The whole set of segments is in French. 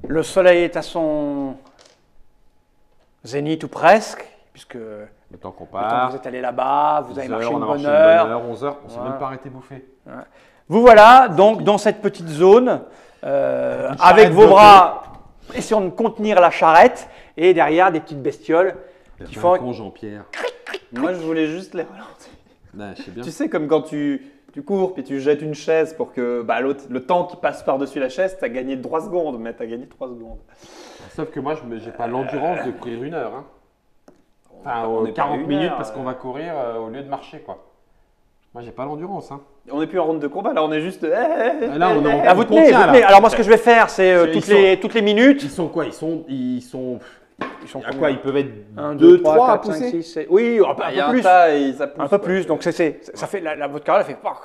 Le soleil est à son zénith ou presque, puisque Le temps qu'on le temps part. que vous êtes allé là-bas, vous avez 10 marché heures, une on a bonne marché heure. 11 heures, on s'est Voilà. même pas arrêté bouffer. Vous voilà donc dans cette petite zone, avec charrette vos bloquée. bras, essayant de contenir la charrette, et derrière des petites bestioles qui Qui font... con Jean-Pierre. Moi, je voulais juste les ralentir. Ouais, je sais bien. Tu sais, comme quand tu cours puis tu jettes une chaise pour que l'autre, le temps qui passe par-dessus la chaise, tu as gagné 3 secondes, mais tu as gagné 3 secondes. Sauf que moi, je n'ai pas l'endurance de courir 1 heure. Hein. Enfin, On est pas 40 une minutes heure, parce qu'on va courir au lieu de marcher, quoi. Moi, j'ai pas l'endurance. Hein. On n'est plus en ronde de combat, là, on est juste. Là, on est en Ah, vous tenez, contient, vous là. tenez. Alors moi, ce que je vais faire, c'est Ils toutes les minutes. Ils sont quoi? Ils sont à combien quoi? Ils peuvent être 1, 2, 2, 3 3, à 4, 5, pousser? 6, 7. Oui, un Il y a peu un plus. tas et ça pousse. Un peu quoi. plus. Donc ça fait votre carrière, elle fait pac,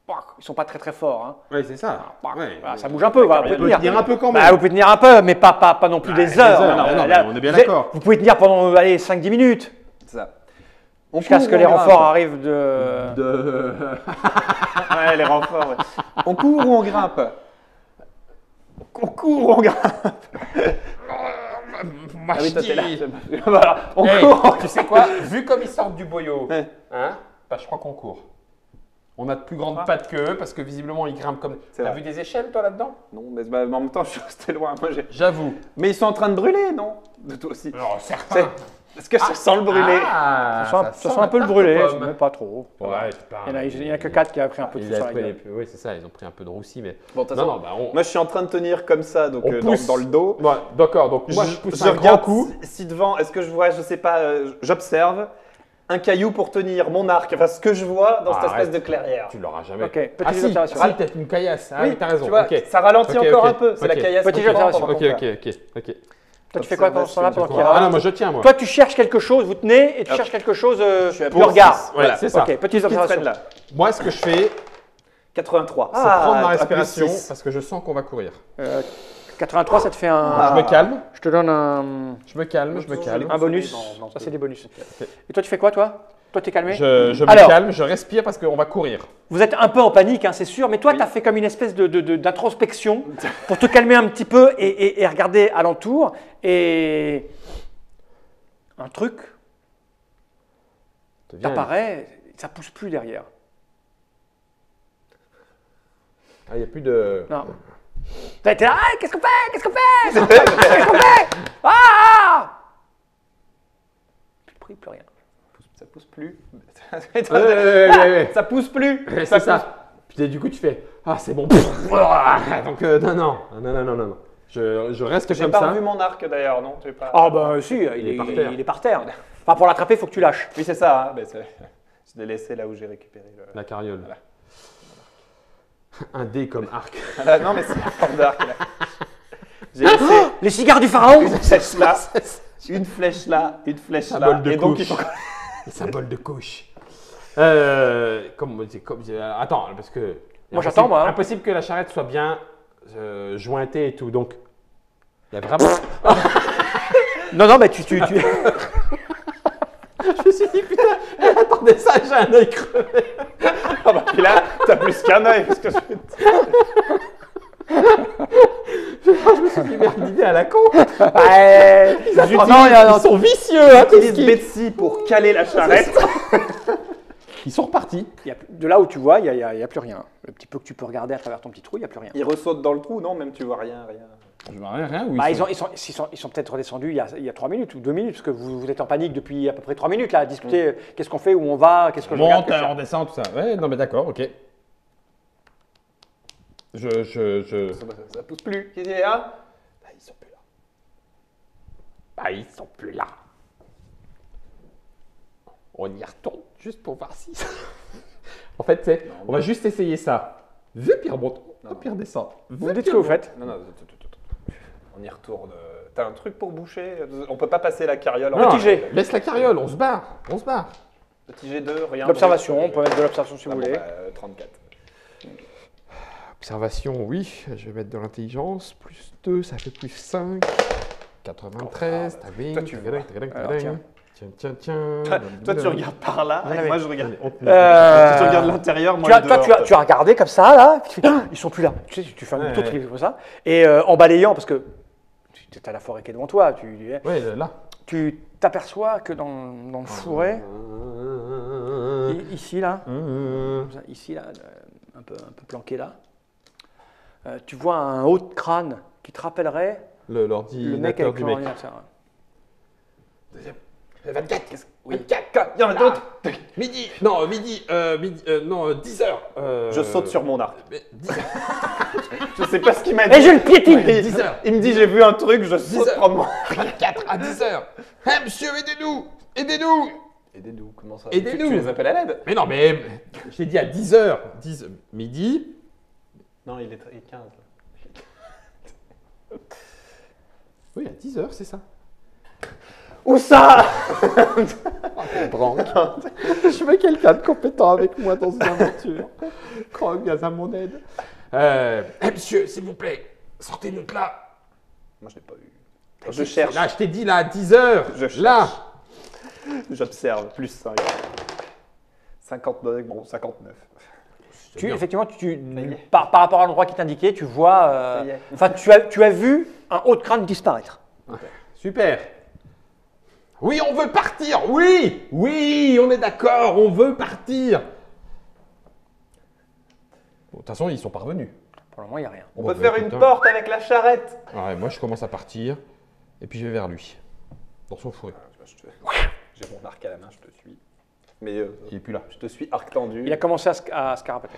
pac. Ils sont pas très forts. Hein. Oui, c'est ça. Pac. Ouais. Voilà, ça bouge un peu. Voilà, vous On pouvez peut tenir. tenir un peu quand même. Bah, vous pouvez tenir un peu, mais pas non plus des heures. non, Là, on est bien vous êtes- d'accord. Vous pouvez tenir pendant 5-10 minutes. C'est ça. On Jusqu'à court ce ou que les on grimpe renforts arrivent de... Ouais, les renforts. Ouais. On court ou on grimpe? On court ou on grimpe? Moi, Ah oui, je toi, t'es là. dis- Voilà, on Hey, court. tu sais quoi? Vu comme ils sortent du boyau, Ouais. hein, bah, je crois qu'on court. On a de plus grandes pattes qu'eux parce que visiblement ils grimpent comme. C'est T'as vrai. vu des échelles toi là-dedans? Non, mais en même temps, je suis resté loin. Moi, J'avoue. mais ils sont en train de brûler, non? De toi aussi. Alors certains. Est-ce que ça sent le brûler? Ah, Ça sent un peu le brûler, tarte aux pommes. mais pas trop. Ouais, c'est pas. Il y en a que 4 qui a pris un peu de Ils feu sur avaient la pris gueule. oui, c'est ça, ils ont pris un peu de roussi, mais. Bon, de toute Non, façon, non, bah on. moi, je suis en train de tenir comme ça, donc On pousse. dans le dos. Ouais, d'accord, donc moi je pousse je un grand regarde coup. si devant, est-ce que je vois, je sais pas, j'observe un caillou pour tenir mon arc, enfin ce que je vois dans cette Arrête. espèce de clairière. Tu l'auras jamais. Ok, petite Ah si, observation. si, peut-être une caillasse. Ah oui, t'as raison. tu vois, Ok. ça ralentit Ok, encore ok, un peu, c'est ok. la caillasse. Petite qu'on prend observation. pendant Ok, qu'on fait. ok. Toi, tu fais quoi pendant ce temps-là pendant qu'il Ah non, râle moi je tiens moi. Toi, tu cherches quelque chose, vous tenez, et tu Hop. cherches quelque chose, suis à tu plus regardes. six. Voilà, c'est ça. Ok, petite Qui observation. traîne là Moi ce que je fais, 83. c'est prendre ma à plus respiration six. parce que je sens qu'on va courir. 83, ça te fait Ah. Je me calme, Je te donne un je me calme. un bonus. Non, Ça, c'est des bonus. Et toi, tu fais quoi, toi? Toi, t'es calmé? Je me Alors. calme, je respire parce qu'on va courir. Vous êtes un peu en panique, hein, c'est sûr, mais toi, Oui. tu as fait comme une espèce d'introspection pour te calmer un petit peu et regarder alentour. Et un truc t'apparaît, ça pousse plus derrière. Ah, il n'y a plus de. Non. T'as été là, ah, qu'est-ce qu'on fait? Qu'est-ce qu'on fait? Qu'est-ce qu'on fait? Ah! Plus rien. Ça pousse plus. Ouais. Ça pousse plus. Ouais, c'est ça. Puis du coup, tu fais ah, c'est bon. Donc, non. Je reste J'ai comme pas ça. revu mon arc d'ailleurs, non? Tu pas... Ah bah si, Il est par terre. il est par terre. Enfin, pour l'attraper, il faut que tu lâches. Oui, c'est ça. Hein. Je l'ai laissé là où j'ai récupéré le. La carriole. Voilà. Un dé comme arc. Ah, non, mais c'est la forme d'arc là. J'ai laissé Les cigares du pharaon. une flèche là, une flèche là, une flèche là. Symbole de Et donc, couche. il faut... Le symbole de couche. Attends, parce que. Moi, j'attends, moi, hein. Impossible que la charrette soit bien jointée et tout. Donc, il y a vraiment. Non, mais tu... Je me suis dit, putain, attendez ça, j'ai un œil crevé. Ah bah, puis là, t'as plus qu'un œil. Parce que Je me suis dit, merde, une idée à la con. Ouais. Ils sont vicieux, hein, tout ce Utilise qui- Betsy pour caler la charrette. Ils sont repartis. De là où tu vois, il n'y a plus rien. Le petit peu que tu peux regarder à travers ton petit trou, il n'y a plus rien. Il ressaute dans le trou, non? Même tu vois rien. Je vois rien, oui. Bah, ils sont peut-être redescendus il y a 3 minutes ou 2 minutes, parce que vous êtes en panique depuis à peu près 3 minutes là, à discuter qu'est-ce qu'on fait, où on va, qu'est-ce que je regarde. Monte, qu'est-ce que je on descend, tout ça. Ouais, non, mais d'accord, ok. Ça pousse plus. Qu'est-ce qu'il y a? Ah, ils sont plus là. Ah, ils sont plus là. On y retourne juste pour voir si. En fait, tu sais, on va juste essayer ça. Vu Pierre monte, Pierre descend. Vous me dites ce que vous faites. Non, on y retourne. T'as un truc pour boucher? On peut pas passer la carriole en Non, Petit G. laisse la carriole, on se barre. Petit G2, rien. L'observation, on peut mettre de l'observation si vous voulez. 34. Observation, oui. Je vais mettre de l'intelligence. Plus 2, ça fait plus 5. 93, Toi, tac, tu tac, tac, tac, tac. tiens. Tiens. Toi, tu regardes par là, et moi, je regarde. Allez, Tu regardes l'intérieur, moi, le dehors. Tu as regardé comme ça, là, tu fais, ah, ils sont plus là. Tu sais, tu fais un Ouais, autre ouais. truc comme ça. Et en balayant, parce que tu as la forêt qui est devant toi, Ouais, là. tu t'aperçois que dans le fourré, ici, là, ici, là, un peu planqué là, tu vois un haut de crâne qui te rappellerait le mec L'ordinateur avec du mec. l'ordinateur. Deuxième. 24. Oui. 24. Il y en a d'autres. Midi. Non, 10h. Je saute sur mon arc. 10h. Je sais pas ce qu'il m'a dit. Et je le piétine. 10h. Il me dit, j'ai vu un truc, je saute 10 prendre mon 4 à 10h. Hey, monsieur, aidez-nous. Aidez-nous. Aidez-nous, comment ça Aidez-nous. Tu les appelles à l'aide? Mais non, mais je t'ai dit à 10h. 10 midi. Non, il est 15. Oui, à 10h, c'est ça. Où ça? Je veux quelqu'un de compétent avec moi dans une aventure. Crois bien à mon aide. Monsieur, s'il vous plaît, sortez-nous de là. Moi, je l'ai pas eu. Je cherche. Là, je t'ai dit là, à 10h. Je cherche. Là. J'observe. Plus 5. 59, bon, 59. Effectivement, Ça y est. par rapport à l'endroit qui t'indiquait, tu vois. Ça y est. Enfin, tu as vu un haut de crâne disparaître. Super. Oui, on veut partir. Oui, on est d'accord, on veut partir. Bon, de toute façon, ils sont parvenus. Pour le moment, il n'y a rien. On Bon, peut bah, faire écoute, une hein. porte avec la charrette. Ouais, moi, je commence à partir. Et puis, je vais vers lui. Dans son fourré. J'ai mon arc à la main, je te suis. Mais Il est plus là. je te suis arc tendu. Il a commencé à se carapater.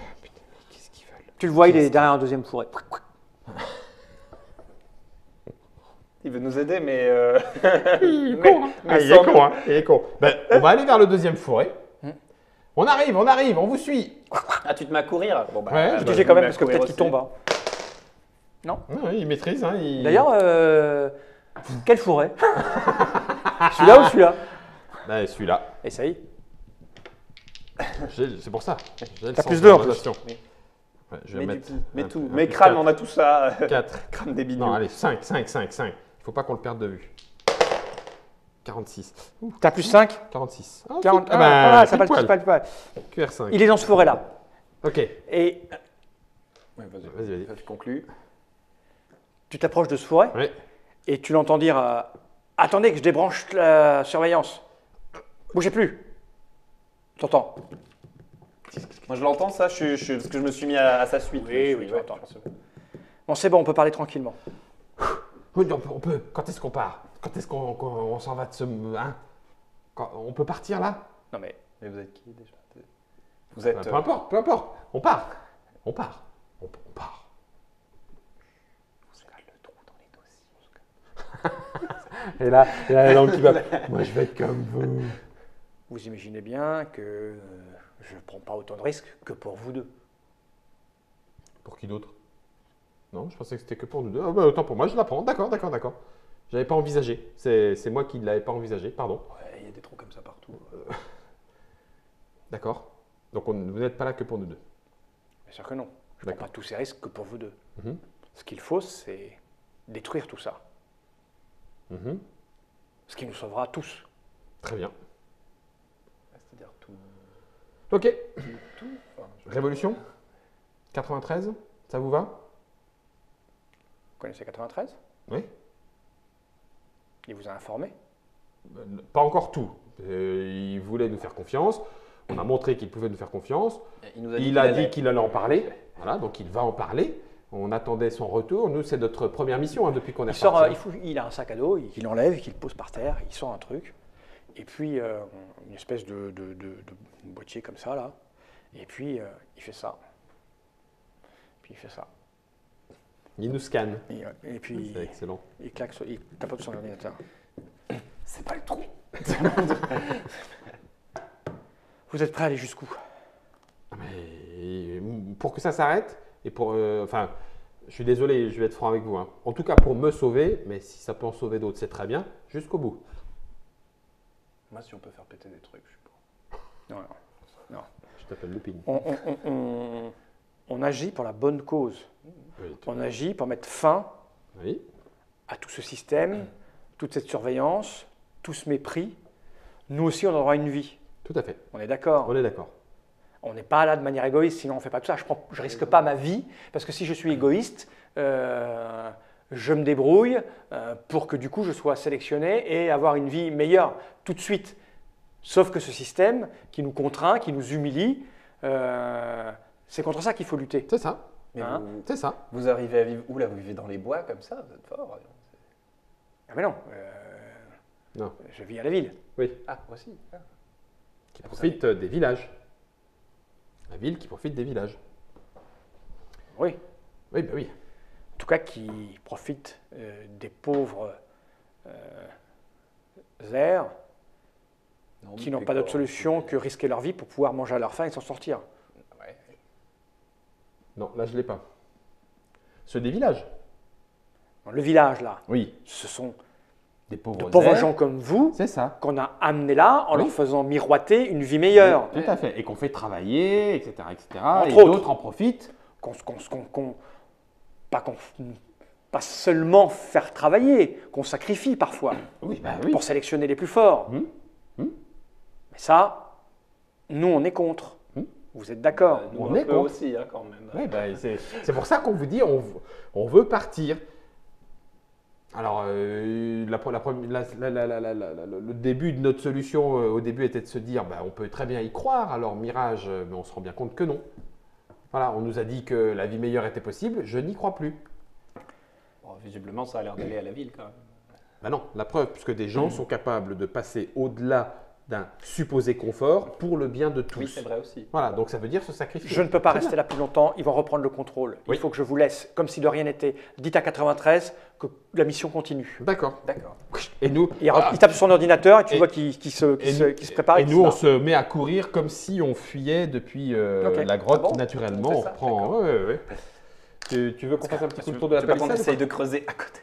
Qu'est-ce qu'ils veulent? Tu le vois, il est derrière un deuxième fourré. Il veut nous aider, mais. Il est con, hein. Il est con, hein. Il est con. Ben, on va aller vers le deuxième fourré. On arrive, on vous suit. Ah, tu te mets à courir? Bon, bah, Ouais, Je je touchais me quand mets même à parce que courir peut-être qu'il aussi. tombe. Hein. Non. Ouais, il maîtrise. Hein, il... D'ailleurs, quel fourré? Celui-là ou celui-là? Ben, celui-là. Essaye. C'est pour ça. T'as plus deux, en plus. Oui. Ouais, je vais Mais mettre. mais un tout. plus Mais crâne, 4. on a tout ça. 4. Crâne des Non, bignous. allez, 5. Il faut pas qu'on le perde de vue. 46. T'as plus 5? 46. 40. Ah, bah, voilà, ça pile passe poil. pas. QR5. Il est dans ce fourré-là. Ok. Et Ouais, Vas-y. Je conclue. tu t'approches de ce fourré Ouais. et tu l'entends dire attendez que je débranche la surveillance. Bougez plus. T'entends? Moi, je l'entends, ça, parce que je me suis mis à sa suite. Oui, tu ouais. entends. Bon, c'est bon, on peut parler tranquillement. Oui, on peut. Quand est-ce qu'on part? Quand est-ce qu'on s'en va de ce. Hein? On peut partir là? Non mais Mais vous êtes qui déjà? Vous êtes. Peu importe. On part. On part. Vous avez le trou dans les dossiers. Et là, la langue qui va. Moi, je vais être comme vous. vous imaginez bien que je ne prends pas autant de risques que pour vous deux. Pour qui d'autre? Non, je pensais que c'était que pour nous deux. Ah, bah, autant pour moi, je la prends. D'accord. J'avais pas envisagé. C'est moi qui ne l'avais pas envisagé. Pardon. Ouais, il y a des trous comme ça partout. D'accord. Donc, vous n'êtes pas là que pour nous deux. Bien sûr que non. Je ne prends D'accord. pas tous ces risques que pour vous deux. Mhm. Ce qu'il faut, c'est détruire tout ça. Mhm. Ce qui nous sauvera tous. Très bien. C'est-à-dire tout. Ok. Tout. Enfin, Révolution 93, ça vous va? Vous connaissez 93? Oui. Il vous a informé? Pas encore tout. Il voulait nous faire confiance. On a montré qu'il pouvait nous faire confiance. Il a dit qu'il allait en parler. Voilà, donc il va en parler. On attendait son retour. Nous, c'est notre première mission depuis qu'on est Il sort, parti. il a un sac à dos, il l'enlève, il le pose par terre, il sort un truc. Et puis, une espèce de boîtier comme ça, là. Et puis, il fait ça. Puis il fait ça. Il nous scanne. Et puis, C'est excellent. il claque, il tapote sur l'ordinateur. C'est pas le trou. Vous êtes prêts à aller jusqu'où? Mais pour que ça s'arrête, et pour. Enfin, je suis désolé, je vais être franc avec vous. Hein. En tout cas, pour me sauver, mais si ça peut en sauver d'autres, c'est très bien, jusqu'au bout. Moi, si on peut faire péter des trucs, je suis pour. Non. Je t'appelle Lupine. On agit pour la bonne cause. Oui, On agit pour mettre fin oui. à tout ce système toute cette surveillance, tout ce mépris, nous aussi, on a droit à une vie. Tout à fait. On est d'accord? On est d'accord. On n'est pas là de manière égoïste, sinon on ne fait pas tout ça. Je ne risque pas ma vie, parce que si je suis égoïste, je me débrouille pour que du coup je sois sélectionné et avoir une vie meilleure tout de suite. Sauf que ce système qui nous contraint, qui nous humilie, c'est contre ça qu'il faut lutter. C'est ça. Mais Hein? C'est ça. vous arrivez à vivre où là? Vous vivez dans les bois comme ça? Vous êtes fort. Ah mais non, Non. je vis à la ville. Oui. Ah, moi aussi. Ah. Qui profite des villages. La ville qui profite des villages. Oui. Oui, bah oui. En tout cas qui profite des pauvres airs Non, qui n'ont mais pas d'autre quoi, solution que risquer leur vie pour pouvoir manger à leur faim et s'en sortir. Ouais. Non, là, je ne l'ai pas. Ceux des villages. Le village là, Oui. ce sont Des de pauvres pauvres airs. gens comme vous C'est ça. qu'on a amenés là en Oui. leur faisant miroiter une vie meilleure. Tout à fait. Et qu'on fait travailler, etc. Entre et autres. d'autres en profitent. Pas seulement faire travailler, qu'on sacrifie parfois Oui, bah oui. pour sélectionner les plus forts. Mais ça, nous, on est contre. Vous êtes d'accord? Nous, On un est peu contre. aussi, hein, quand même. Oui, bah, c'est pour ça qu'on vous dit on veut partir. Alors, le début de notre solution au début était de se dire bah, on peut très bien y croire, alors Mirage, mais on se rend bien compte que non. Voilà, on nous a dit que la vie meilleure était possible, je n'y crois plus. Bon, visiblement, ça a l'air d'aller à la ville quand même. Ben non, la preuve, puisque des gens sont capables de passer au-delà d'un supposé confort pour le bien de tous. Oui, c'est vrai aussi. Voilà, donc ça veut dire se sacrifier. Je ne peux pas Très rester bien. là plus longtemps, ils vont reprendre le contrôle. Oui. Il faut que je vous laisse, comme si de rien n'était. Dites à 93 que la mission continue. D'accord. D'accord. Et nous, Il tape sur son ordinateur et tu Et- vois qu'il se prépare. et qu'il nous, on se se met à courir comme si on fuyait depuis Ok. la grotte. Ah bon Naturellement, On fait on ça, reprend. d'accord. Ouais, ouais, ouais. Tu veux qu'on fasse un petit coup de tour de la Tu veux pas qu'on palissade ou essaye pas de creuser à côté?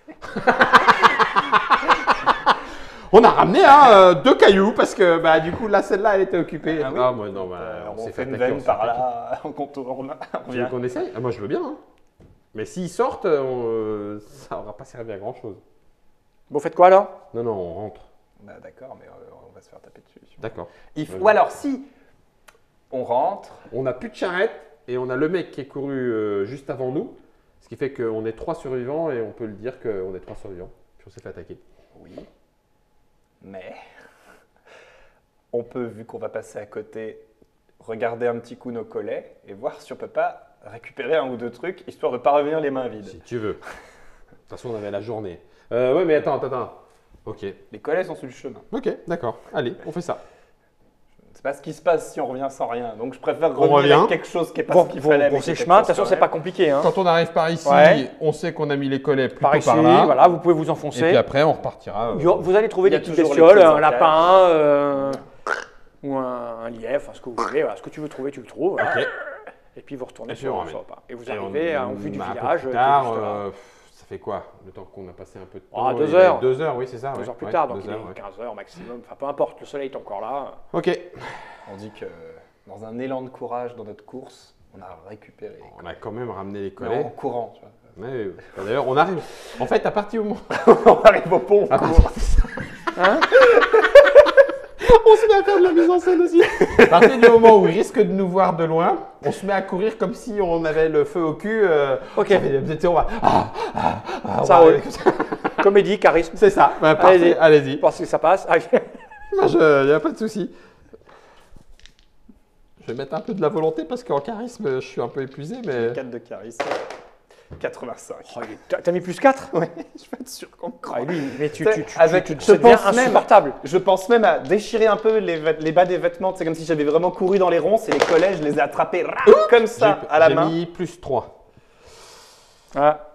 On a ramené 2 cailloux parce que bah, du coup, là, celle-là, elle était occupée. Ah oui. Moi, non, bah, On s'est fait une attaquer, veine on s'est par attaquer. là, on contourne, on Tu veux revient. qu'on essaye? Moi, je veux bien. Hein. Mais s'ils sortent, ça n'aura pas servi à grand-chose. Vous faites quoi alors? Non, non, on rentre. Bah, d'accord, mais on va se faire taper dessus. D'accord. Ou alors, si on rentre, On n'a plus de charrette et on a le mec qui est couru juste avant nous. Ce qui fait qu'on est 3 survivants et on peut le dire qu'on est 3 survivants. Puis on s'est fait attaquer. oui, mais on peut, vu qu'on va passer à côté, regarder un petit coup nos collets et voir si on peut pas récupérer un ou deux trucs, histoire de ne pas revenir les mains vides. Si tu veux. De toute façon, on avait la journée. Ouais, mais attends. Ok. Les collets sont sur le chemin. Ok, d'accord. Allez, on fait ça. C'est pas ce qui se passe si on revient sans rien. Donc je préfère On revenir revient. avec quelque chose qui est pas Bon, ce qu'il fallait. mais qui ces est quelque chemins, de chose toute façon, quand c'est même. pas compliqué. Hein. Quand on arrive par ici, Ouais. on sait qu'on a mis les collets plutôt Par ici, là. voilà, vous pouvez vous Et enfoncer. puis après, on repartira. Vous allez trouver Il y a des petites toujours les bestioles, petites un encages. lapin ou un lièvre, enfin, ce que vous voulez. Voilà, ce que tu veux trouver, tu le trouves. voilà. Ok. Et puis vous retournez Et puis sur on le ramène. repas. Et vous Et arrivez en vue du un peu village. plus qui est tard, juste là. ça fait quoi? Le temps qu'on a passé un peu de Ah, temps. 2 il va être heures. 2 heures, oui, c'est ça. 2 ouais. heures plus Ouais, tard, donc 2 il est heures, ouais. 15 heures maximum. Enfin, peu importe, le soleil est encore là. Ok. On dit que dans un élan de courage dans notre course, on a récupéré. On a quand même ramené les Mais collets. en courant, tu vois. Ouais, d'ailleurs, on arrive. En fait, à partir du moment. on arrive au pont. À partir- Hein? On se met à faire de la mise en scène aussi. À partir du moment où il risque de nous voir de loin, on se met à courir comme si on avait le feu au cul. Ok. On va. Ça va roule. aller. Comédie, charisme. C'est ça. Ouais, parfait. Allez-y. Voir si ça passe. Ah, Il n'y a pas de souci. Je vais mettre un peu de la volonté parce qu'en charisme, je suis un peu épuisé, mais. 4 de charisme. 85. oh, t'as mis plus 4? Ouais, je vais être sûr qu'on croit. Ah, lui, mais tu Avec- tu je ça devient pense même- insupportable. Je pense même à déchirer un peu les bas des vêtements. C'est comme si j'avais vraiment couru dans les ronces et les collets, je les ai attrapés comme ça à la main. J'ai mis plus 3. Ah.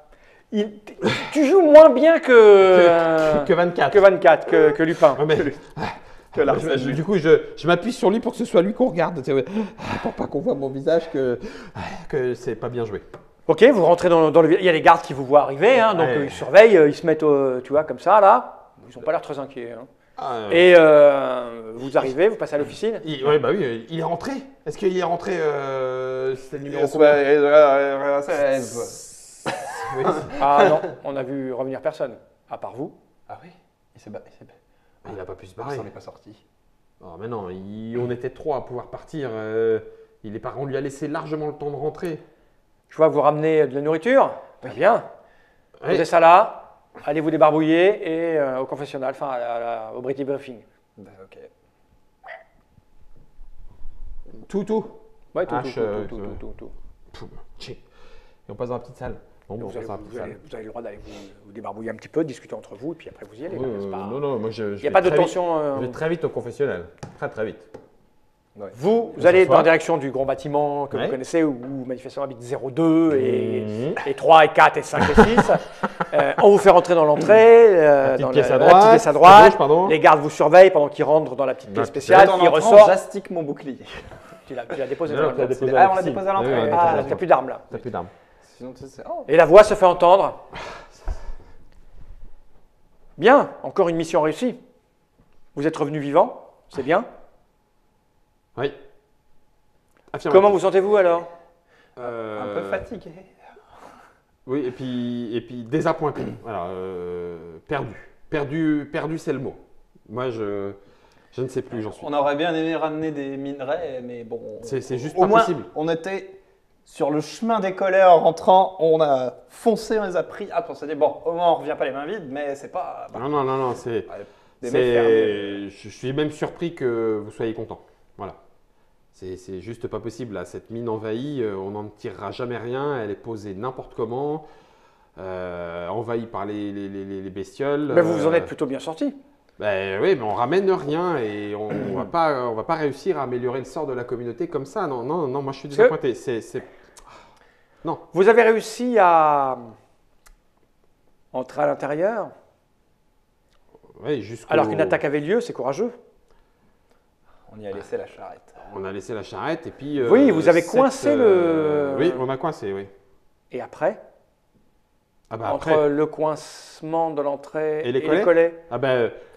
Tu joues moins bien que, Que 24. que 24, que Lupin. Ouais, mais- Que Larsen, lui. du coup, je m'appuie sur lui pour que ce soit lui qu'on regarde. Tu sais, ouais. Pour pas qu'on voit mon visage que c'est pas bien joué. Ok, vous rentrez dans le village. Il y a les gardes qui vous voient arriver, hein, donc Ouais. ils surveillent, ils se mettent, tu vois, comme ça, là. Ils n'ont pas l'air très inquiets. Hein. Et Et vous arrivez, vous passez à l'officine. ouais, bah oui, il est rentré. Est-ce qu'il est rentré c'était le numéro Ouais, combien 16. Oui. Ah non, on a vu revenir personne, à part vous. Ah oui. Il n'a pas pu se Il barrer. s'en est pas sorti. Oh, mais non, on était 3 à pouvoir partir. On lui a laissé largement le temps de rentrer. Je vois que vous ramenez de la nourriture. Très bien. Ouais. Posez ça là. Allez vous débarbouiller et au confessionnal, enfin au British Briefing. Bah, ok. Tout. Ouais, tout. Tchik. Et on passe dans la petite salle. Bon, on Vous passe avez, dans la petite salle. vous avez le droit d'aller vous débarbouiller un petit peu, discuter entre vous, et puis après vous y allez. Oui, C'est pas- non, moi Il n'y a pas de tension. Je vais très vite au confessionnal. Très vite. Ouais. Vous On allez s'assoit. dans la direction du grand bâtiment que Ouais. vous connaissez, où manifestement habitent 02 Mhm. et 3 et 4 et 5 et 6. On vous fait rentrer dans l'entrée, petite dans pièce la à petite droite, pièce à à droite. gauche, pardon. Les gardes vous surveillent pendant qu'ils rentrent dans la petite pièce Ouais. spéciale. En Ils entrant, ressortent. j'astique mon bouclier. Tu l'as déposé Non, dans tu l'as la déposé Ah, à la on l'a piscine. déposé à l'entrée. Oui, oui, Ah, t'as t'as plus d'armes là. plus d'armes. Sinon, tu sais. Oh. Et la voix se fait entendre. Bien, encore une mission réussie. Vous êtes revenu vivant, c'est bien. Oui. Comment vous sentez-vous alors? Un peu fatigué. Oui, et puis désappointé. Voilà, perdu, c'est le mot. Moi, je ne sais plus où j'en suis. On aurait bien aimé ramener des minerais, mais bon. C'est juste au pas moins, possible. On était sur le chemin des collets en rentrant, on a foncé, on les a pris. Après, on s'est dit, bon, au moins on revient pas les mains vides, mais c'est pas. Non, c'est. Des mecs fermés. Je suis même surpris que vous soyez content. Voilà. C'est juste pas possible. Là. Cette mine envahie, on n'en tirera jamais rien. Elle est posée n'importe comment, envahie par les bestioles. Mais vous vous en êtes plutôt bien sorti. Ben oui, mais on ramène rien et on va pas réussir à améliorer le sort de la communauté comme ça. Non, moi je suis désappointé. Non. Vous avez réussi à entrer à l'intérieur Oui, jusqu'au. alors qu'une attaque avait lieu, c'est courageux. On y a laissé la charrette. On a laissé la charrette et puis. Oui, vous avez coincé le. Oui, on a coincé, oui. Et après, Ah bah entre après. le coincement de l'entrée Et les collets Ah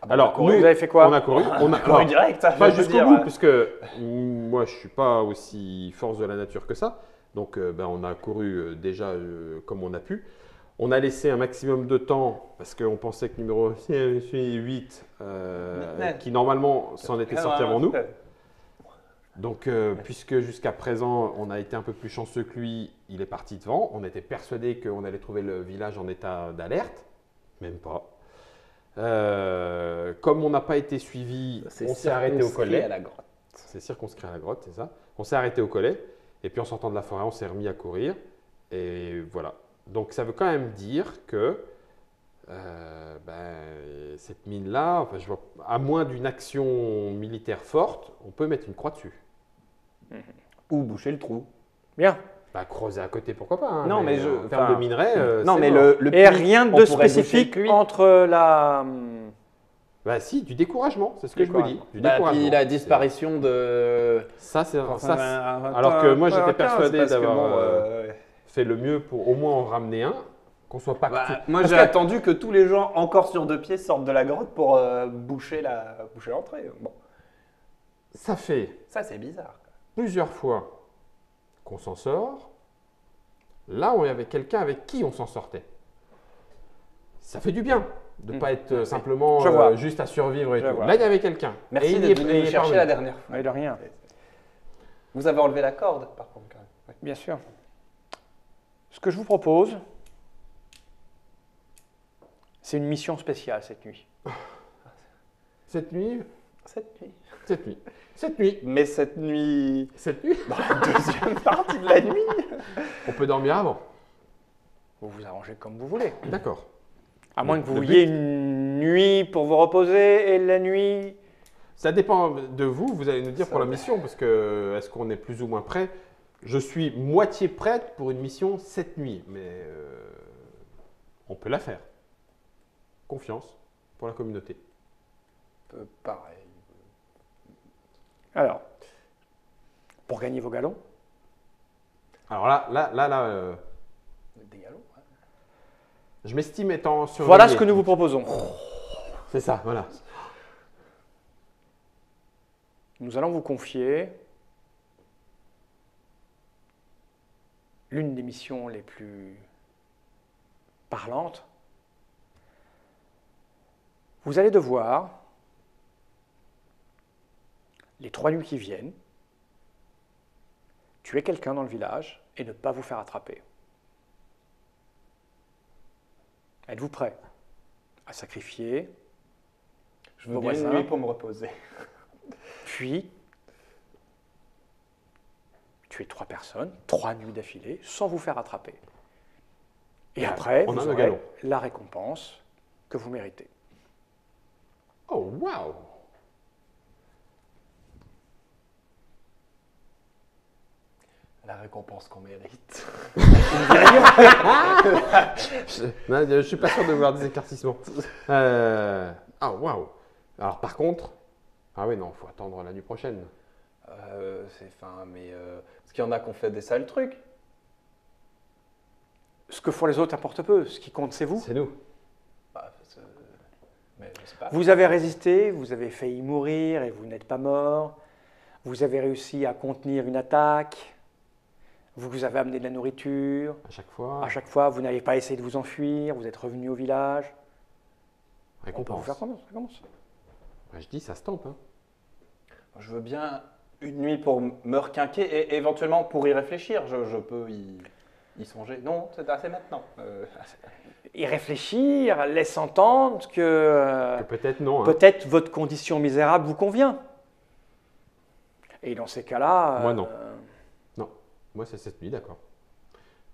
alors vous avez fait quoi? On a couru. On a Couru direct, hein, pas je veux jusqu'au dire. bout, puisque moi je suis pas aussi force de la nature que ça. Donc on a couru déjà comme on a pu. On a laissé un maximum de temps parce qu'on pensait que numéro 8, qui normalement s'en était sorti avant nous. Donc, puisque jusqu'à présent, on a été un peu plus chanceux que lui, il est parti devant. On était persuadé qu'on allait trouver le village en état d'alerte. Même pas. Comme on n'a pas été suivi, on s'est arrêté au collet. à la grotte. C'est circonscrit à la grotte, c'est ça. On s'est arrêté au collet. Et puis en sortant de la forêt, on s'est remis à courir. Et voilà. Donc ça veut quand même dire que cette mine-là, enfin, je vois, à moins d'une action militaire forte, on peut mettre une croix dessus. Ou boucher le trou. Bien. Bah, creuser à côté, pourquoi pas. Hein, Non, mais en termes de minerais, Non, c'est mais mort. le Et puits, rien on de pourrait boucher spécifique le puits. entre la. Bah si, du découragement, c'est ce que je me dis. Du Bah, découragement. puis la disparition de. Ça, c'est Enfin, ça. un- Alors que moi, un- j'étais un- persuadé parce que d'avoir bon, fait le mieux pour au moins en ramener un, qu'on soit pas. bah, moi, Parce j'ai que- attendu que tous les gens encore sur deux pieds sortent de la grotte pour boucher l'entrée. Bon, Ça fait ça c'est bizarre. plusieurs fois qu'on s'en sort. Là, on y avait quelqu'un avec qui on s'en sortait. Ça fait du bien de ne pas être simplement Je vois. juste à survivre et Je tout. vois. Là, il y avait quelqu'un. Merci Et il d'être y est- venu il nous est chercher parvenu. la dernière fois. Ouais, de rien, Vous avez enlevé la corde, par contre. Quand même. Ouais. bien sûr. Ce que je vous propose, c'est une mission spéciale cette nuit. Cette nuit, Cette nuit. cette nuit, cette nuit, Mais cette nuit, cette nuit, dans la deuxième partie de la nuit. on peut dormir avant. Vous vous arrangez comme vous voulez. D'accord. À moins que vous le vouliez une nuit pour vous reposer et la nuit. Ça dépend de vous, vous allez nous dire Ça pour la va. mission, parce que est-ce qu'on est plus ou moins prêt? Je suis moitié prête pour une mission cette nuit, mais on peut la faire. Confiance pour la communauté. Pareil. Alors, pour gagner vos galons, Alors là, Des galops. Ouais. je m'estime étant surveillé. voilà ce que nous vous proposons. C'est ça, voilà. Nous allons vous confier l'une des missions les plus parlantes, Vous allez devoir, les 3 nuits qui viennent, tuer quelqu'un dans le village et ne pas vous faire attraper. Êtes-vous prêt à sacrifier Je veux vos bien une voisins, nuit pour me reposer. puis tuer 3 personnes, 3 nuits d'affilée, sans vous faire attraper. Et après, on a vous le aurez galon. la récompense que vous méritez. Oh, waouh! La récompense qu'on mérite. Je ne suis pas sûr de voir des éclaircissements. Ah, waouh! Alors, par contre, ah oui, non, il faut attendre la nuit prochaine. C'est fin, mais parce qu'il y en a qui ont fait des sales trucs. Ce que font les autres importe peu. Ce qui compte, c'est vous. C'est nous. Bah, mais je sais pas. Vous avez résisté, vous avez failli mourir et vous n'êtes pas mort. Vous avez réussi à contenir une attaque. Vous avez amené de la nourriture. À chaque fois, À chaque fois, vous n'avez pas essayé de vous enfuir. Vous êtes revenu au village. On peut vous récompense. faire confiance. Ouais, je dis, ça se tente. Hein. Je veux bien une nuit pour me requinquer et éventuellement pour y réfléchir. Je peux y songer. Non, c'est maintenant. Et réfléchir laisse entendre que Que peut-être non. Hein. peut-être votre condition misérable vous convient. Et dans ces cas-là, Moi, non. Moi, c'est cette nuit, d'accord.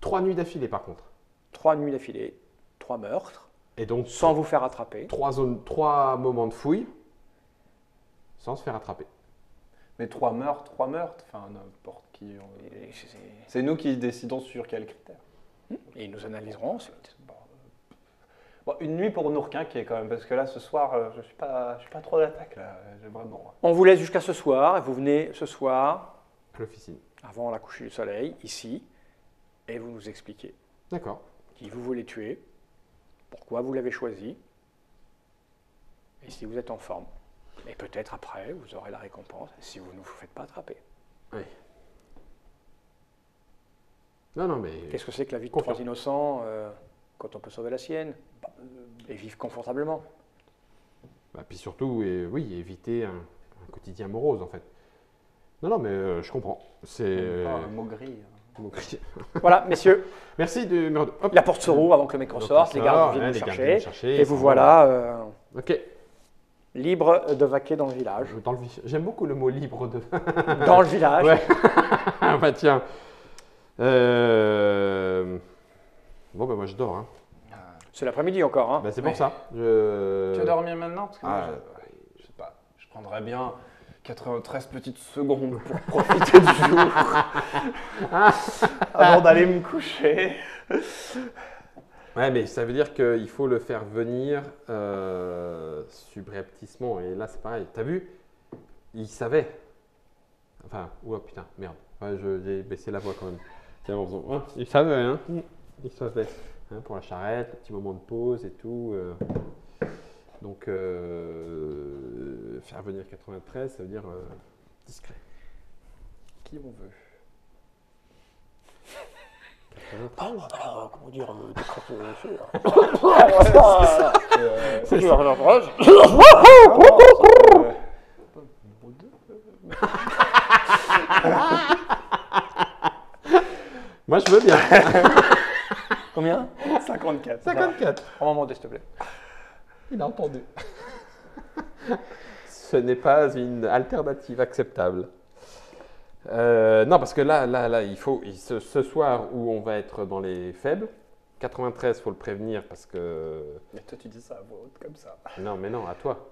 3 nuits d'affilée, par contre. 3 nuits d'affilée, 3 meurtres, Et donc, sans vous faire attraper. 3 moments de fouille, sans se faire attraper. Mais 3 meurtres. Enfin, n'importe qui. Et C'est nous qui décidons sur quels critères. et nous analyserons ensuite. Bon, une nuit pour nous requinquer quand même, parce que là, ce soir, je suis pas trop d'attaque là. J'ai vraiment. On vous laisse jusqu'à ce soir, et vous venez ce soir, À l'officine. avant la coucher du soleil, ici, et vous nous expliquez D'accord. qui vous voulez tuer, pourquoi vous l'avez choisi, et si vous êtes en forme. Et peut-être après, vous aurez la récompense, si vous ne vous faites pas attraper. Oui. Non, mais. Qu'est-ce que c'est que la vie de Confiant. 3 innocents quand on peut sauver la sienne et vivre confortablement? Bah, puis surtout, oui, éviter un quotidien morose, en fait. Non, mais je comprends. C'est. Pas un mot gris. Voilà, messieurs, Merci de me. Hop. la porte se rouvre avant que le mec Donc, ressorte, les gardes viennent hein, nous les gardes chercher, viennent chercher, et ils vous s'en voilà Ok. libre de vaquer dans le village. J'aime beaucoup le mot libre de. Dans le village. Ouais. Bah tiens. Bon, bah moi je dors. Hein. C'est l'après-midi encore. Hein. Bah, c'est pour Ouais. ça. Tu vas dormir maintenant parce que moi, Ah. je sais pas. Je prendrais bien 93 petites secondes pour profiter du jour avant d'aller me coucher. Ouais, mais ça veut dire qu'il faut le faire venir subrepticement. Et là, c'est pareil. T'as vu? Il savait. Enfin, oula, putain, merde. Ouais, j'ai baissé la voix quand même. Tiens, ouais, il savait, hein? Il savait. Hein, pour la charrette, le petit moment de pause et tout. Donc, faire venir 93, ça veut dire discret. Qui on veut. Comment dire C'est Moi, je veux bien. Combien? 54. 54. Un moment, s'il te plaît. Il a entendu. Ce n'est pas une alternative acceptable. Non, parce que là, il faut ce soir où on va être dans les faibles, 93, il faut le prévenir parce que. Mais toi, tu dis ça à voix haute comme ça. Non, mais non, à toi.